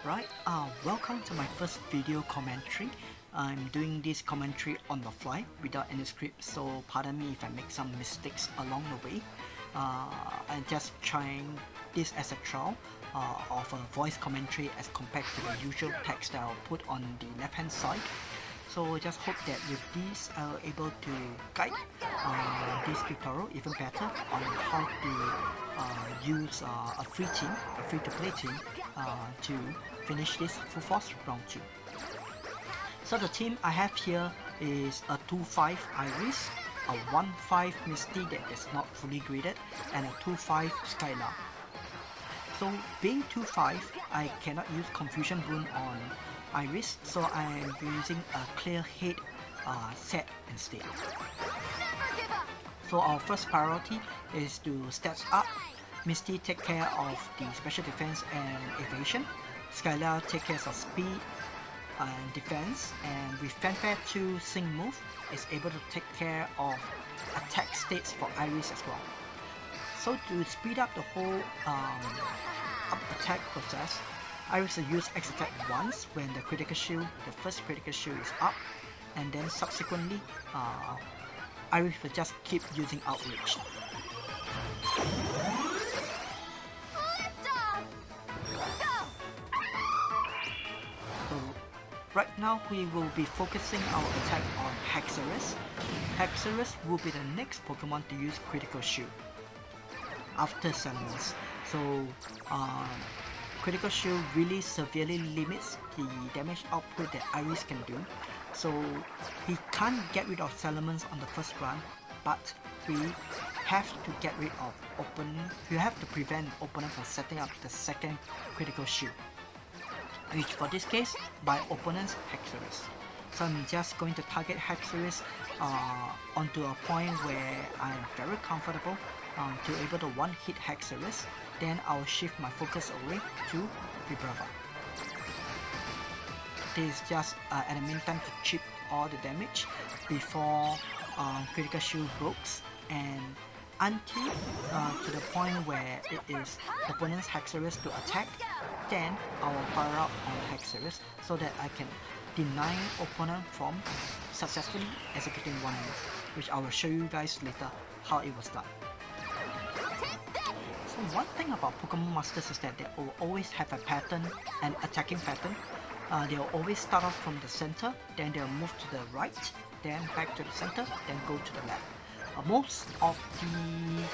Alright, welcome to my first video commentary. I'm doing this commentary on the fly without any script, so pardon me if I make some mistakes along the way. I'm just trying this as a trial of a voice commentary as compared to the usual text that I'll put on the left hand side. So I just hope that with this I'll able to guide this tutorial even better on how to use a free to play team to finish this full force round 2. So the team I have here is a 2-5 Iris, a 1-5 Misty that is not fully graded, and a 2-5 Skylar. So being 2-5, I cannot use Confusion Rune on Iris, so I am using a Clearhead set instead. So our first priority is to stats up. Misty take care of the special defense and evasion. Skylar take care of speed and defense, and with Fanfare 2 Sync move is able to take care of attack states for Iris as well. So to speed up the whole up attack process, Iris will use X attack once when the critical shield, the first critical shield is up, and then subsequently Iris will just keep using outreach. So right now we will be focusing our attack on Haxorus. Haxorus will be the next Pokemon to use critical shield after Salamence. So critical shield really severely limits the damage output that Iris can do. So he can't get rid of Salamence on the first run, but we have to get rid of opponent. We have to prevent opponent from setting up the second critical shield, which for this case by opponent's Haxorus. So I'm just going to target Haxorus onto a point where I'm very comfortable to able to one-hit Haxorus. Then I'll shift my focus away to Vibrava. This is just at the meantime to chip all the damage before critical shield breaks, and until to the point where it is opponent's Haxorus to attack, then I will fire up on Haxorus so that I can deny opponent from successfully executing one move, which I will show you guys later how it was done. So one thing about Pokemon Masters is that they will always have a pattern, an attacking pattern. They will always start off from the center, then they will move to the right, then back to the center, then go to the left. Most of the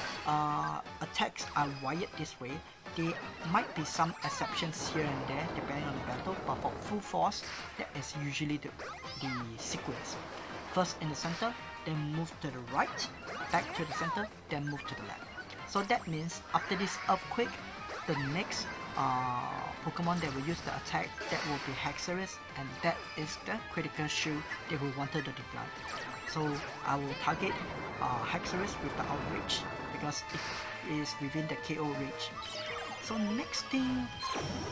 attacks are wired this way. There might be some exceptions here and there depending on the battle, but for full force, that is usually the sequence. First in the center, then move to the right, back to the center, then move to the left. So that means after this earthquake, the next Pokemon that will use the attack, that will be Haxorus, and that is the critical shield that we wanted to deploy. So I will target Haxorus with the outreach because it is within the KO range. So next thing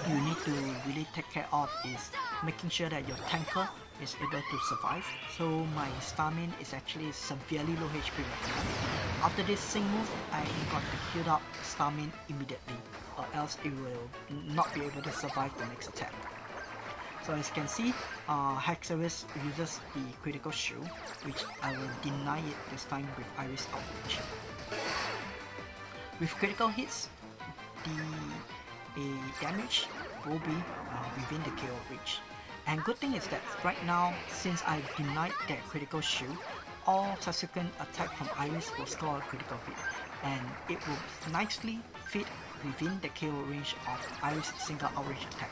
you need to really take care of is making sure that your tanker is able to survive. So my Starmie is actually severely low HP right now. After this Sync move, I got to heal up Starmie immediately, or else it will not be able to survive the next attack. So as you can see, Haxorus uses the critical shield, which I will deny it this time with Iris Outreach. With critical hits, the damage will be within the KO reach. And good thing is that right now, since I denied that critical shield, all subsequent attack from Iris will score a critical hit, and it will nicely fit within the KO range of Iris' single outreach attack.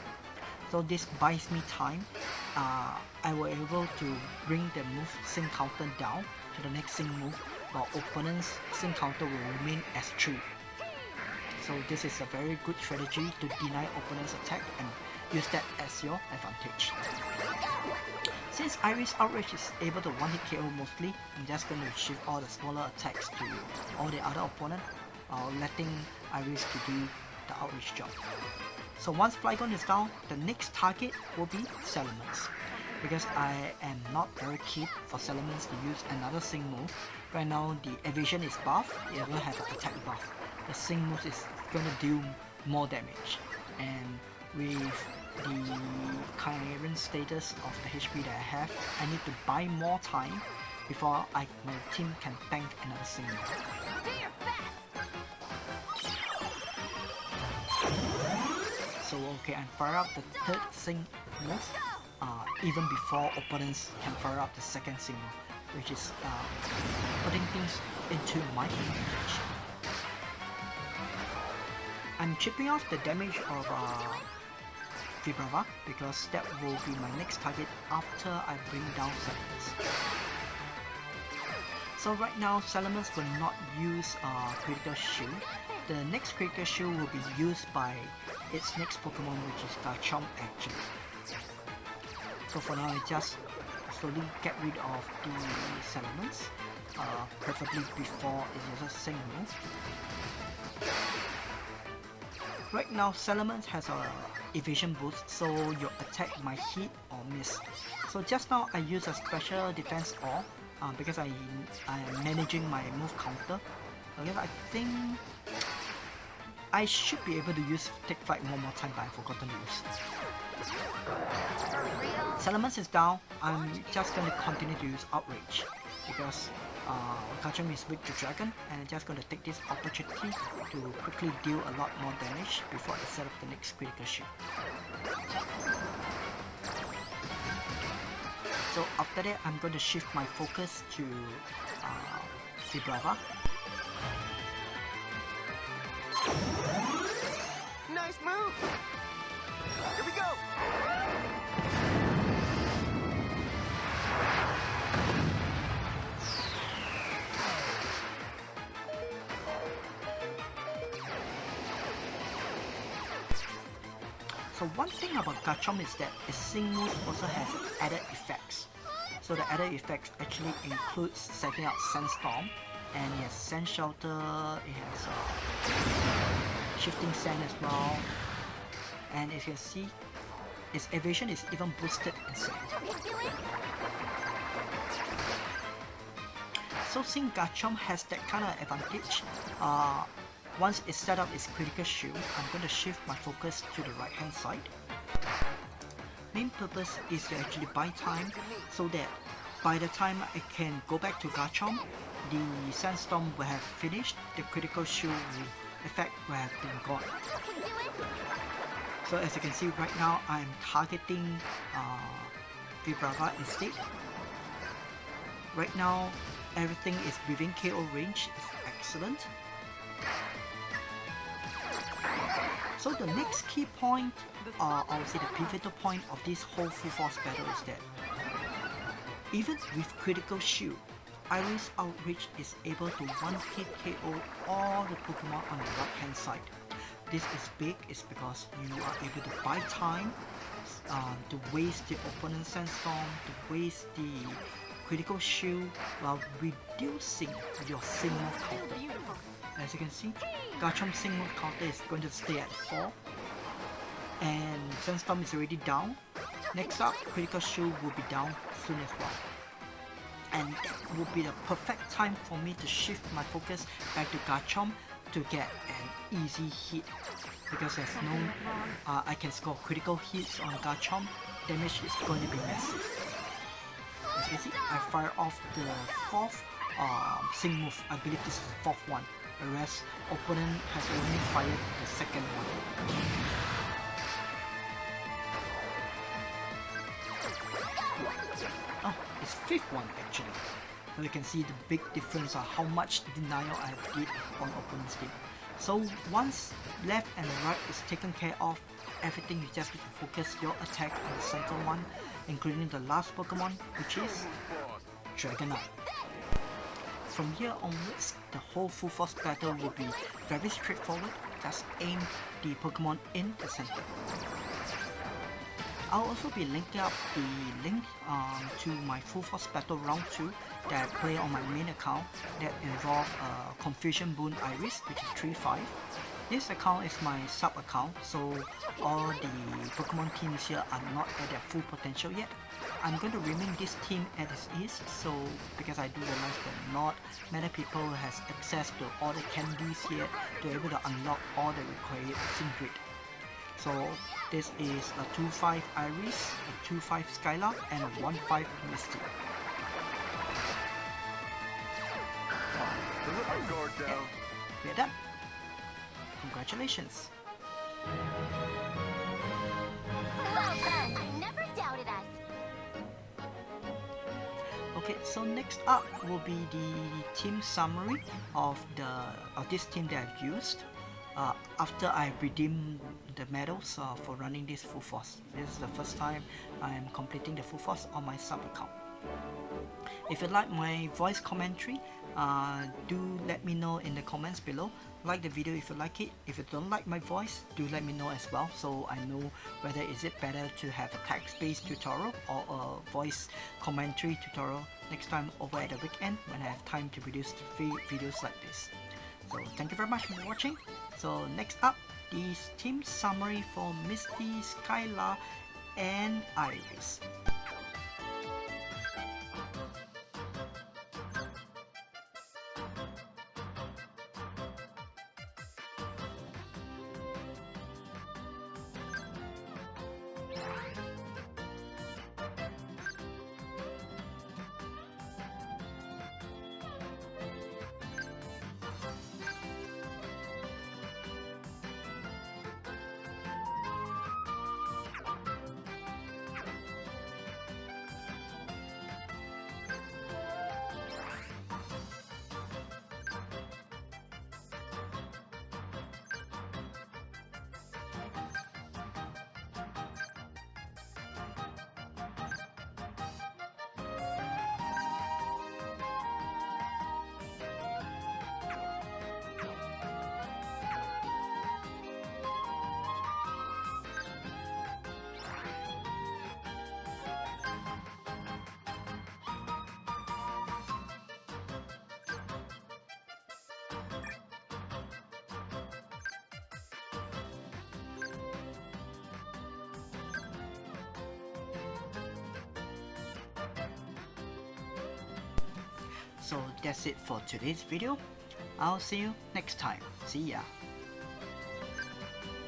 So this buys me time. I will able to bring the move Sync counter down to the next Sync move, while opponent's Sync counter will remain as 3. So this is a very good strategy to deny opponent's attack and use that as your advantage. Since Iris Outreach is able to one-hit KO mostly, I'm just going to shift all the smaller attacks to all the other opponent, letting Iris to do the outreach job. So once Flygon is down, the next target will be Salamence. Because I am not very keen for Salamence to use another Sync move. Right now the evasion is buff, it will have an attack buff. The Sync move is going to deal more damage, and with the current status of the HP that I have, I need to buy more time before my team can tank another single. So okay, I fire up the third sync move even before opponents can fire up the second sync move, which is putting things into my advantage. I'm chipping off the damage of Vibrava because that will be my next target after I bring down Salamence. So right now Salamence will not use critical shield. The next critical shield will be used by its next Pokemon, which is Garchomp actually. So for now I just slowly get rid of the Salamence, preferably before it uses Sync move. Right now Salamence has a evasion boost, so your attack might hit or miss. So just now I use a special defense all because I am managing my move counter. Okay, I think I should be able to use Take Flight one more time, but I've forgotten to use. Salamence is down. I'm just going to continue to use Outrage because Garchomp is weak to Dragon, and I'm just going to take this opportunity to quickly deal a lot more damage before I set up the next critical shield. So after that, I'm going to shift my focus to Vibrava. Nice move! Here we go! So one thing about Garchomp is that its Sync move also has added effects. So the added effects actually includes setting out Sandstorm, and it has Sand Shelter, it has Shifting Sand as well, and as you can see, its evasion is even boosted in sand. So since Garchomp has that kind of advantage, once it set up its critical shield, I'm going to shift my focus to the right hand side. Main purpose is to actually buy time so that by the time I can go back to Garchomp, the Sandstorm will have finished, the critical shield effect will have been gone. So as you can see right now, I'm targeting Vibrava instead. Right now, everything is within KO range, it's excellent. So the next key point, I would say the pivotal point of this whole full force battle is that even with critical shield, Iris Outreach is able to one-hit KO all the Pokemon on the right hand side. This is big, is because you are able to buy time to waste the opponent's Sandstorm, to waste the critical shield while reducing your Sync move counter. As you can see, Garchomp's Sync move counter is going to stay at 4, and Sandstorm is already down. Next up, critical shield will be down soon as well. And that will be the perfect time for me to shift my focus back to Garchomp to get an easy hit. Because as known, I can score critical hits on Garchomp, damage is going to be massive. As you can see, I fire off the 4th Sync move. I believe this is the 4th one, whereas opponent has only fired the 2nd one. Oh, it's 5th one actually. So you can see the big difference of how much denial I did on opponent's team. So once left and right is taken care of, everything you just need to focus your attack on the center one, including the last Pokemon, which is Dragonite. From here onwards, the whole full force battle will be very straightforward. Just aim the Pokemon in the center. I'll also be linking up the link to my full force battle round 2 that I play on my main account that involve Confusion Boon Iris, which is 3-5. This account is my sub account, so all the Pokemon teams here are not at their full potential yet. I'm going to remain this team as it is, so because I do realize that not many people has access to all the candies yet to be able to unlock all the required Sync Grid. So This is a 2-5 Iris, a 2-5 Skylar, and a 1-5 Misty. Put my guard down. We're done. Congratulations. Well done. I never doubted us. Okay, so next up will be the team summary of this team that I've used after I redeemed the medals for running this full force. This is the first time I am completing the full force on my sub account. If you like my voice commentary, do let me know in the comments below. Like the video if you like it. If you don't like my voice, do let me know as well, so I know whether is it better to have a text-based tutorial or a voice commentary tutorial next time over at the weekend when I have time to produce videos like this. So thank you very much for watching. So next up, the team summary for Misty, Skylar, and Iris. So that's it for today's video. I'll see you next time. See ya.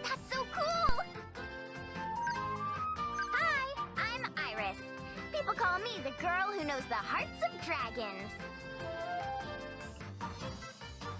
That's so cool! Hi, I'm Iris. People call me the girl who knows the hearts of dragons.